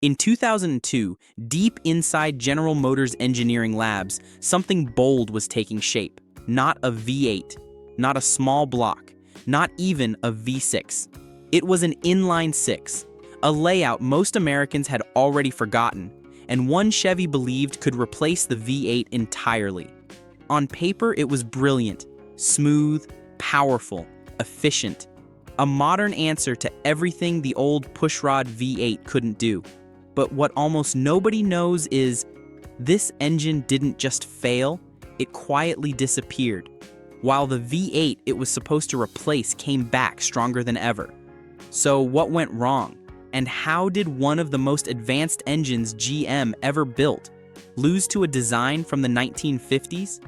In 2002, deep inside General Motors engineering labs, something bold was taking shape. Not a V8, not a small block, not even a V6. It was an inline-six, a layout most Americans had already forgotten, and one Chevy believed could replace the V8 entirely. On paper, it was brilliant, smooth, powerful, efficient. A modern answer to everything the old pushrod V8 couldn't do. But what almost nobody knows is, this engine didn't just fail, it quietly disappeared. While the V8 it was supposed to replace came back stronger than ever. So what went wrong? And how did one of the most advanced engines GM ever built lose to a design from the 1950s?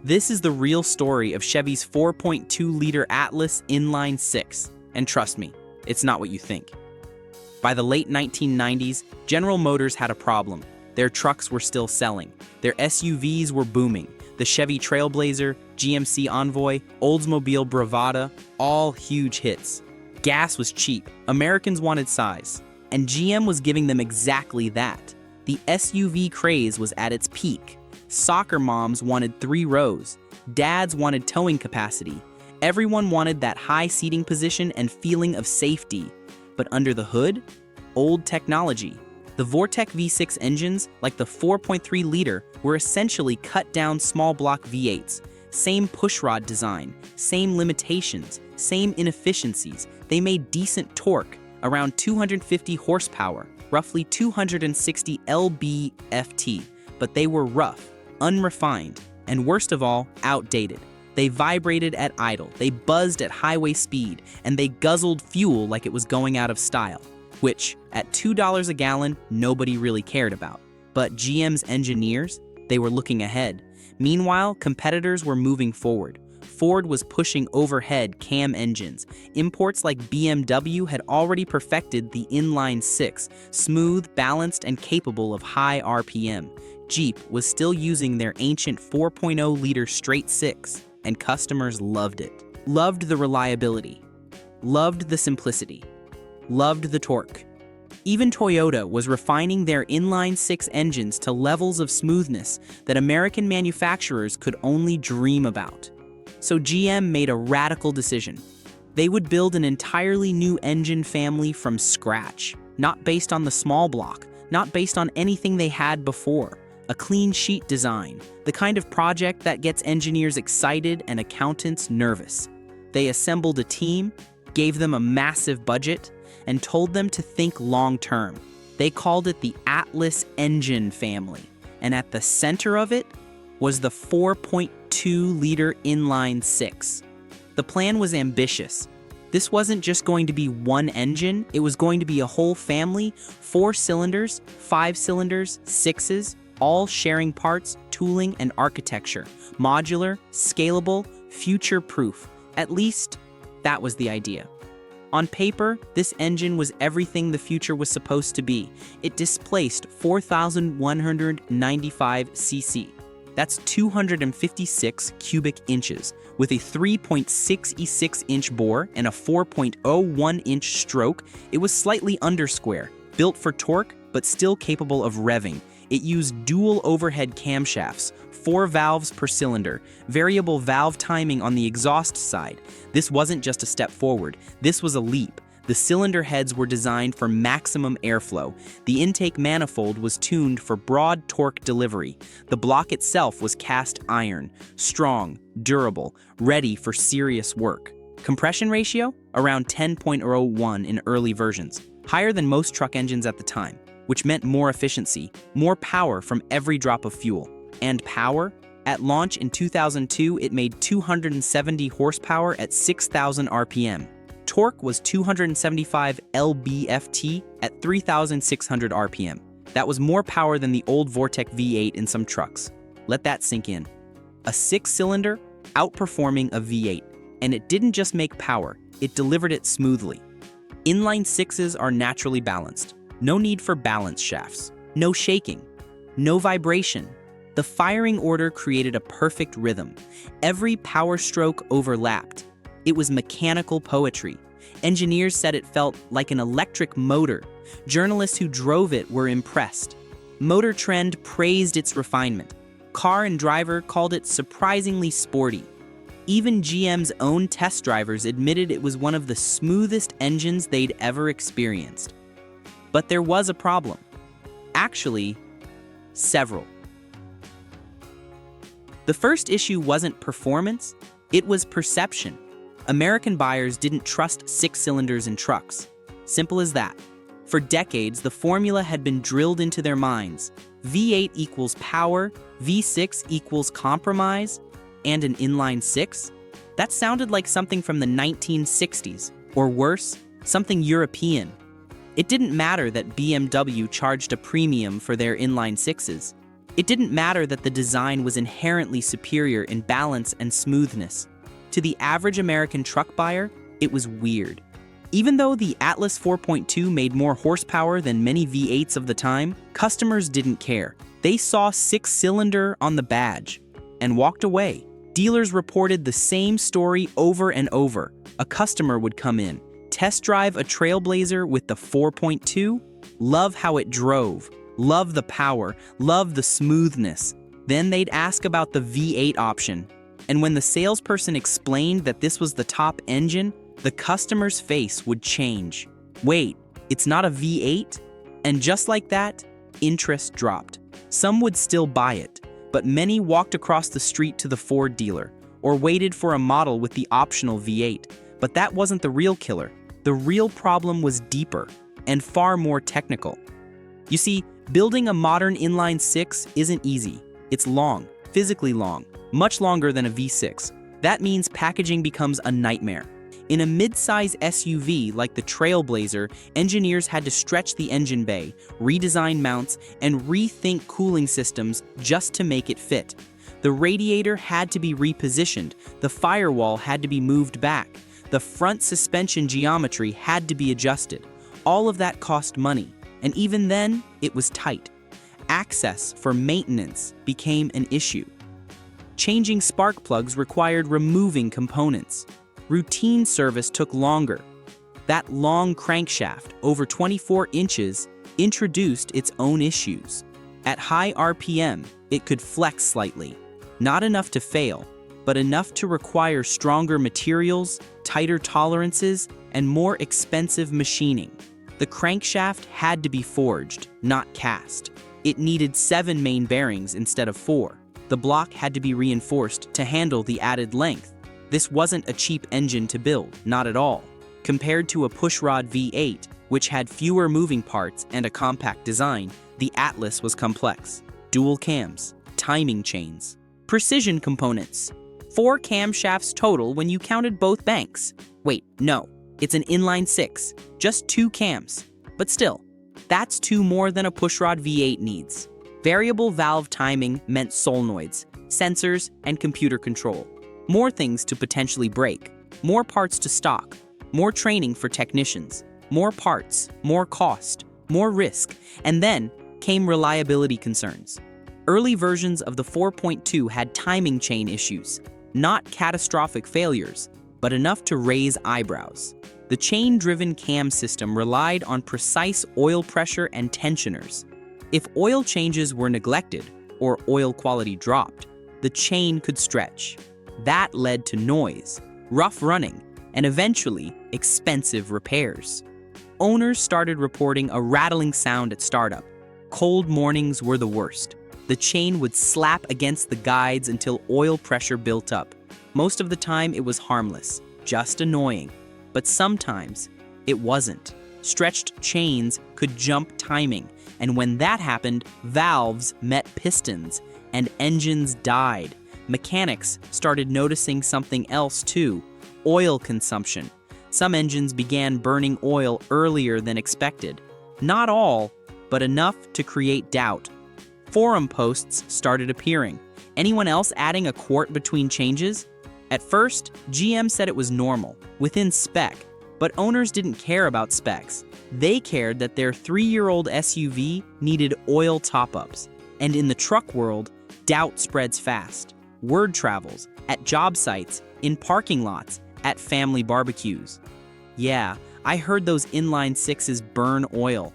This is the real story of Chevy's 4.2-liter Atlas Inline-Six. And trust me, it's not what you think. By the late 1990s, General Motors had a problem. Their trucks were still selling. Their SUVs were booming. The Chevy Trailblazer, GMC Envoy, Oldsmobile Bravada, all huge hits. Gas was cheap. Americans wanted size. And GM was giving them exactly that. The SUV craze was at its peak. Soccer moms wanted 3 rows. Dads wanted towing capacity. Everyone wanted that high seating position and feeling of safety. But under the hood, old technology. The Vortec V6 engines, like the 4.3-liter, were essentially cut-down small-block V8s. Same pushrod design, same limitations, same inefficiencies. They made decent torque, around 250 horsepower, roughly 260 lb-ft, but they were rough, unrefined, and worst of all, outdated. They vibrated at idle, they buzzed at highway speed, and they guzzled fuel like it was going out of style, which, at $2 a gallon, nobody really cared about. But GM's engineers, they were looking ahead. Meanwhile, competitors were moving forward. Ford was pushing overhead cam engines. Imports like BMW had already perfected the inline-six, smooth, balanced, and capable of high RPM. Jeep was still using their ancient 4.0-liter straight-six, and customers loved it. Loved the reliability. Loved the simplicity. Loved the torque. Even Toyota was refining their inline-six engines to levels of smoothness that American manufacturers could only dream about. So GM made a radical decision. They would build an entirely new engine family from scratch, not based on the small block, not based on anything they had before. A clean sheet design, the kind of project that gets engineers excited and accountants nervous. They assembled a team, gave them a massive budget, and told them to think long-term. They called it the Atlas engine family, and at the center of it was the 4.2-liter inline-six. The plan was ambitious. This wasn't just going to be one engine, it was going to be a whole family, 4 cylinders, 5 cylinders, 6s, all sharing parts, tooling, and architecture. Modular, scalable, future-proof. At least, that was the idea. On paper, this engine was everything the future was supposed to be. It displaced 4,195 cc. That's 256 cubic inches, with a 3.66-inch bore and a 4.01-inch stroke. It was slightly under square, built for torque, but still capable of revving. It used dual overhead camshafts, 4 valves per cylinder, variable valve timing on the exhaust side. This wasn't just a step forward, this was a leap. The cylinder heads were designed for maximum airflow. The intake manifold was tuned for broad torque delivery. The block itself was cast iron, strong, durable, ready for serious work. Compression ratio? Around 10.01 in early versions, higher than most truck engines at the time, which meant more efficiency, more power from every drop of fuel. And power? At launch in 2002, it made 270 horsepower at 6,000 RPM. Torque was 275 lb-ft at 3,600 RPM. That was more power than the old Vortec V8 in some trucks. Let that sink in. A 6-cylinder outperforming a V8. And it didn't just make power, it delivered it smoothly. Inline-sixes are naturally balanced. No need for balance shafts. No shaking. No vibration. The firing order created a perfect rhythm. Every power stroke overlapped. It was mechanical poetry. Engineers said it felt like an electric motor. Journalists who drove it were impressed. Motor Trend praised its refinement. Car and Driver called it surprisingly sporty. Even GM's own test drivers admitted it was one of the smoothest engines they'd ever experienced. But there was a problem. Actually, several. The first issue wasn't performance, it was perception. American buyers didn't trust 6 cylinders in trucks. Simple as that. For decades, the formula had been drilled into their minds. V8 equals power, V6 equals compromise, and an inline-six? That sounded like something from the 1960s, or worse, something European. It didn't matter that BMW charged a premium for their inline-sixes. It didn't matter that the design was inherently superior in balance and smoothness. To the average American truck buyer, it was weird. Even though the Atlas 4.2 made more horsepower than many V8s of the time, customers didn't care. They saw 6-cylinder on the badge and walked away. Dealers reported the same story over and over. A customer would come in, test drive a Trailblazer with the 4.2, love how it drove, love the power, love the smoothness. Then they'd ask about the V8 option. And when the salesperson explained that this was the top engine, the customer's face would change. Wait, it's not a V8? And just like that, interest dropped. Some would still buy it, but many walked across the street to the Ford dealer or waited for a model with the optional V8. But that wasn't the real killer. The real problem was deeper and far more technical. You see, building a modern inline-six isn't easy. It's long, physically long, much longer than a V6. That means packaging becomes a nightmare. In a mid-size SUV like the Trailblazer, engineers had to stretch the engine bay, redesign mounts, and rethink cooling systems just to make it fit. The radiator had to be repositioned, the firewall had to be moved back, the front suspension geometry had to be adjusted. All of that cost money, and even then, it was tight. Access for maintenance became an issue. Changing spark plugs required removing components. Routine service took longer. That long crankshaft, over 24 inches, introduced its own issues. At high RPM, it could flex slightly. Not enough to fail, but enough to require stronger materials, tighter tolerances, and more expensive machining. The crankshaft had to be forged, not cast. It needed 7 main bearings instead of 4. The block had to be reinforced to handle the added length. This wasn't a cheap engine to build, not at all. Compared to a pushrod V8, which had fewer moving parts and a compact design, the Atlas was complex. Dual cams, timing chains, precision components. 4 camshafts total when you counted both banks. Wait, no, it's an inline-six, just 2 cams. But still, that's 2 more than a pushrod V8 needs. Variable valve timing meant solenoids, sensors, and computer control. More things to potentially break, more parts to stock, more training for technicians, more parts, more cost, more risk, and then came reliability concerns. Early versions of the 4.2 had timing chain issues, not catastrophic failures, but enough to raise eyebrows. The chain-driven cam system relied on precise oil pressure and tensioners. If oil changes were neglected or oil quality dropped, the chain could stretch. That led to noise, rough running, and eventually expensive repairs. Owners started reporting a rattling sound at startup. Cold mornings were the worst. The chain would slap against the guides until oil pressure built up. Most of the time it was harmless, just annoying. But sometimes it wasn't. Stretched chains could jump timing, and when that happened, valves met pistons, and engines died. Mechanics started noticing something else too: oil consumption. Some engines began burning oil earlier than expected. Not all, but enough to create doubt. Forum posts started appearing. Anyone else adding a quart between changes? At first, GM said it was normal, within spec, but owners didn't care about specs. They cared that their 3-year-old SUV needed oil top-ups. And in the truck world, doubt spreads fast. Word travels, at job sites, in parking lots, at family barbecues. Yeah, I heard those inline-sixes burn oil.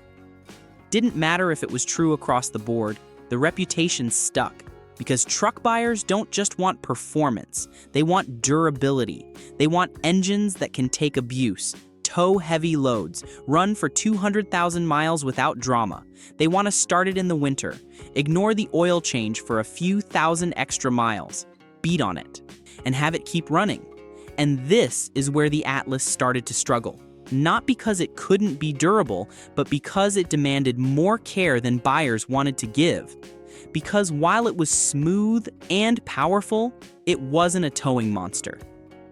Didn't matter if it was true across the board, the reputation stuck. Because truck buyers don't just want performance, they want durability. They want engines that can take abuse, tow heavy loads, run for 200,000 miles without drama. They want to start it in the winter, ignore the oil change for a few thousand extra miles, beat on it, and have it keep running. And this is where the Atlas started to struggle. Not because it couldn't be durable, but because it demanded more care than buyers wanted to give. Because while it was smooth and powerful, it wasn't a towing monster.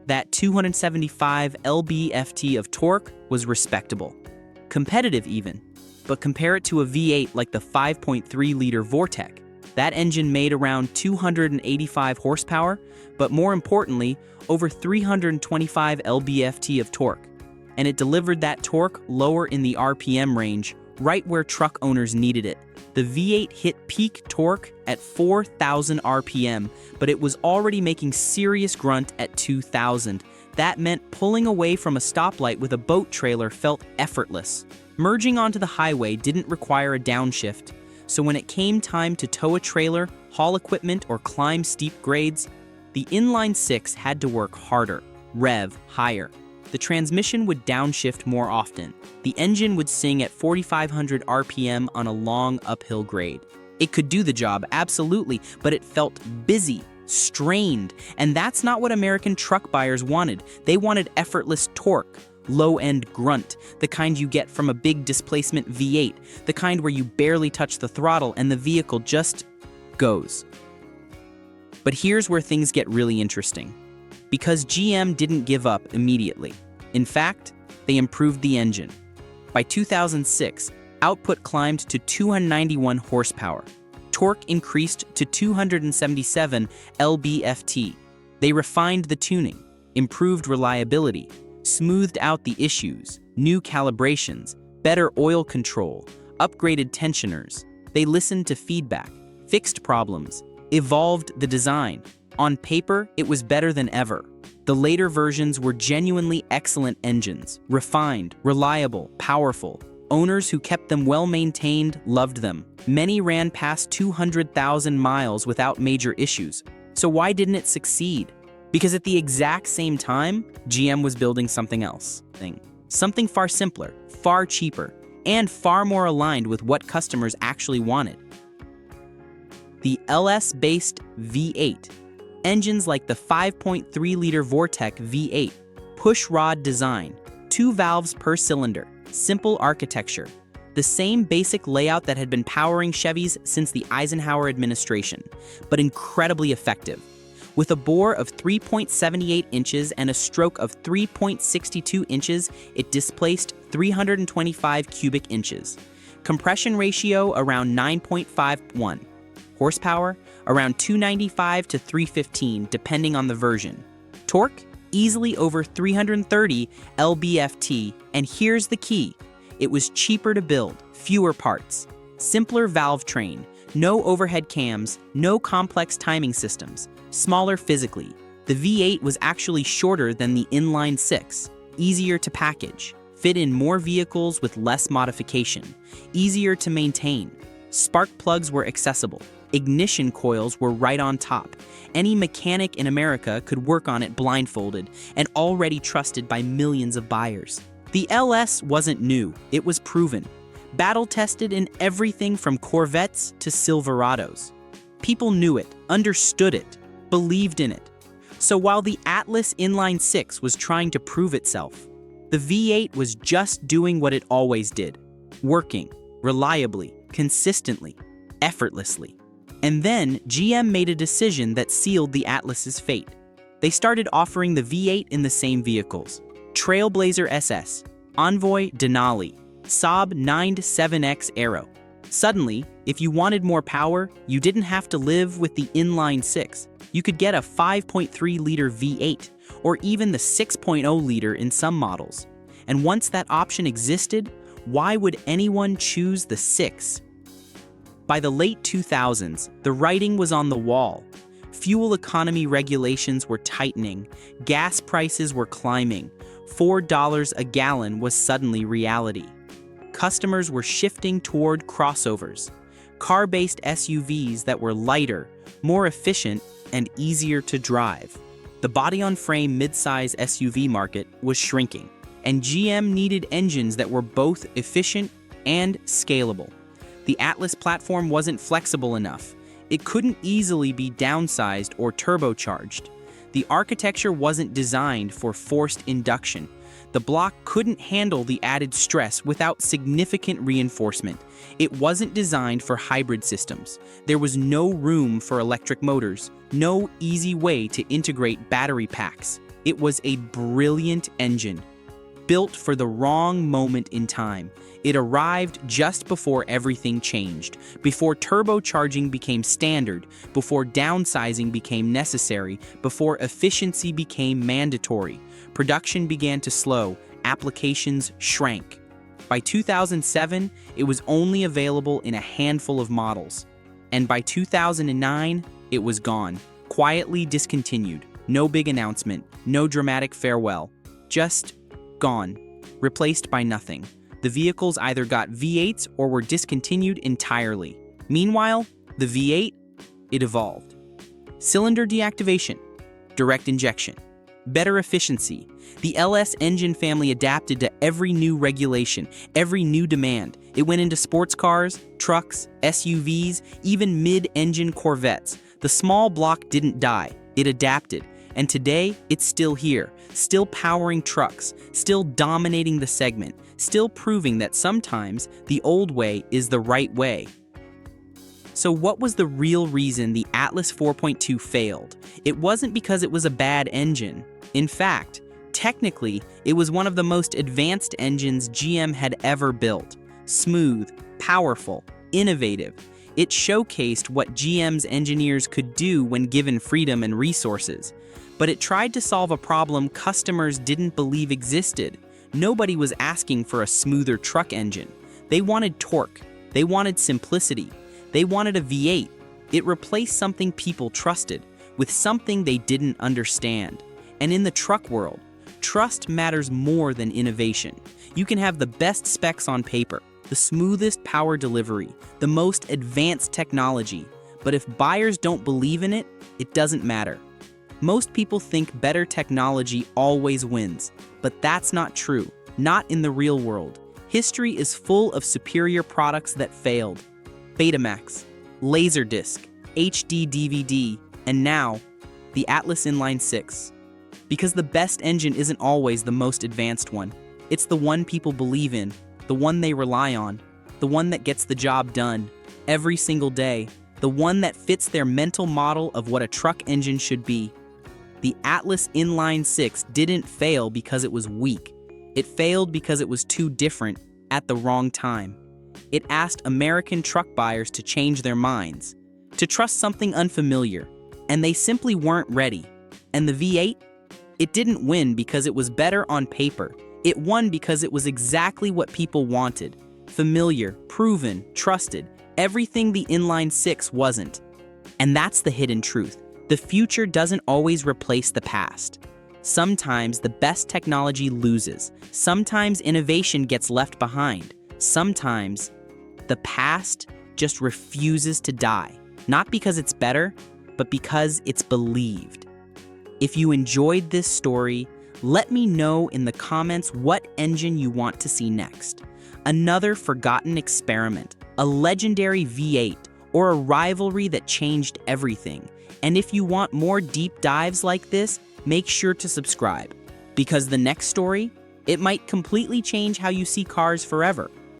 That 275 lb-ft of torque was respectable. Competitive even. But compare it to a V8 like the 5.3-liter Vortec. That engine made around 285 horsepower, but more importantly, over 325 lb-ft of torque. And it delivered that torque lower in the RPM range, right where truck owners needed it. The V8 hit peak torque at 4,000 RPM, but it was already making serious grunt at 2,000. That meant pulling away from a stoplight with a boat trailer felt effortless. Merging onto the highway didn't require a downshift, so when it came time to tow a trailer, haul equipment, or climb steep grades, the inline-six had to work harder, rev higher. The transmission would downshift more often. The engine would sing at 4,500 RPM on a long uphill grade. It could do the job, absolutely, but it felt busy, strained, and that's not what American truck buyers wanted. They wanted effortless torque, low-end grunt, the kind you get from a big displacement V8, the kind where you barely touch the throttle and the vehicle just goes. But here's where things get really interesting. Because GM didn't give up immediately. In fact, they improved the engine. By 2006, output climbed to 291 horsepower. Torque increased to 277 lb-ft. They refined the tuning, improved reliability, smoothed out the issues, new calibrations, better oil control, upgraded tensioners. They listened to feedback, fixed problems, evolved the design. On paper, it was better than ever. The later versions were genuinely excellent engines, refined, reliable, powerful. Owners who kept them well-maintained loved them. Many ran past 200,000 miles without major issues. So why didn't it succeed? Because at the exact same time, GM was building something else. Something far simpler, far cheaper, and far more aligned with what customers actually wanted. The LS-based V8. Engines like the 5.3-liter Vortec V8, push-rod design, 2 valves per cylinder, simple architecture, the same basic layout that had been powering Chevys since the Eisenhower administration, but incredibly effective. With a bore of 3.78 inches and a stroke of 3.62 inches, it displaced 325 cubic inches. Compression ratio around 9.51. Horsepower, around 295 to 315, depending on the version. Torque, easily over 330 lb-ft, and here's the key. It was cheaper to build, fewer parts, simpler valve train, no overhead cams, no complex timing systems, smaller physically. The V8 was actually shorter than the inline-six, easier to package, fit in more vehicles with less modification, easier to maintain. Spark plugs were accessible. Ignition coils were right on top. Any mechanic in America could work on it blindfolded and already trusted by millions of buyers. The LS wasn't new, it was proven. Battle-tested in everything from Corvettes to Silverados. People knew it, understood it, believed in it. So while the Atlas Inline-Six was trying to prove itself, the V8 was just doing what it always did, working, reliably, consistently, effortlessly. And then GM made a decision that sealed the Atlas's fate. They started offering the V8 in the same vehicles. Trailblazer SS, Envoy Denali, Saab 9-7X Aero. Suddenly, if you wanted more power, you didn't have to live with the inline-six. You could get a 5.3-liter V8, or even the 6.0-liter in some models. And once that option existed, why would anyone choose the 6? By the late 2000s, the writing was on the wall. Fuel economy regulations were tightening, gas prices were climbing, $4 a gallon was suddenly reality. Customers were shifting toward crossovers, car-based SUVs that were lighter, more efficient, and easier to drive. The body-on-frame midsize SUV market was shrinking, and GM needed engines that were both efficient and scalable. The Atlas platform wasn't flexible enough. It couldn't easily be downsized or turbocharged. The architecture wasn't designed for forced induction. The block couldn't handle the added stress without significant reinforcement. It wasn't designed for hybrid systems. There was no room for electric motors, no easy way to integrate battery packs. It was a brilliant engine, built for the wrong moment in time. It arrived just before everything changed, before turbocharging became standard, before downsizing became necessary, before efficiency became mandatory. Production began to slow, applications shrank. By 2007, it was only available in a handful of models. And by 2009, it was gone, quietly discontinued. No big announcement, no dramatic farewell, just gone, replaced by nothing. The vehicles either got V8s or were discontinued entirely. Meanwhile, the V8, it evolved. Cylinder deactivation, direct injection, better efficiency. The LS engine family adapted to every new regulation, every new demand. It went into sports cars, trucks, SUVs, even mid-engine Corvettes. The small block didn't die, it adapted. And today, it's still here, still powering trucks, still dominating the segment, still proving that sometimes the old way is the right way. So what was the real reason the Atlas 4.2 failed? It wasn't because it was a bad engine. In fact, technically, it was one of the most advanced engines GM had ever built. Smooth, powerful, innovative. It showcased what GM's engineers could do when given freedom and resources. But it tried to solve a problem customers didn't believe existed. Nobody was asking for a smoother truck engine. They wanted torque. They wanted simplicity. They wanted a V8. It replaced something people trusted with something they didn't understand. And in the truck world, trust matters more than innovation. You can have the best specs on paper, the smoothest power delivery, the most advanced technology, but if buyers don't believe in it, it doesn't matter. Most people think better technology always wins, but that's not true, not in the real world. History is full of superior products that failed. Betamax, Laserdisc, HD DVD, and now, the Atlas Inline-Six. Because the best engine isn't always the most advanced one. It's the one people believe in, the one they rely on, the one that gets the job done every single day, the one that fits their mental model of what a truck engine should be. The Atlas Inline-Six didn't fail because it was weak. It failed because it was too different at the wrong time. It asked American truck buyers to change their minds, to trust something unfamiliar, and they simply weren't ready. And the V8? It didn't win because it was better on paper. It won because it was exactly what people wanted. Familiar, proven, trusted, everything the Inline-Six wasn't. And that's the hidden truth. The future doesn't always replace the past. Sometimes the best technology loses. Sometimes innovation gets left behind. Sometimes the past just refuses to die. Not because it's better, but because it's believed. If you enjoyed this story, let me know in the comments what engine you want to see next. Another forgotten experiment, a legendary V8, or a rivalry that changed everything. And if you want more deep dives like this, make sure to subscribe. Because the next story, it might completely change how you see cars forever.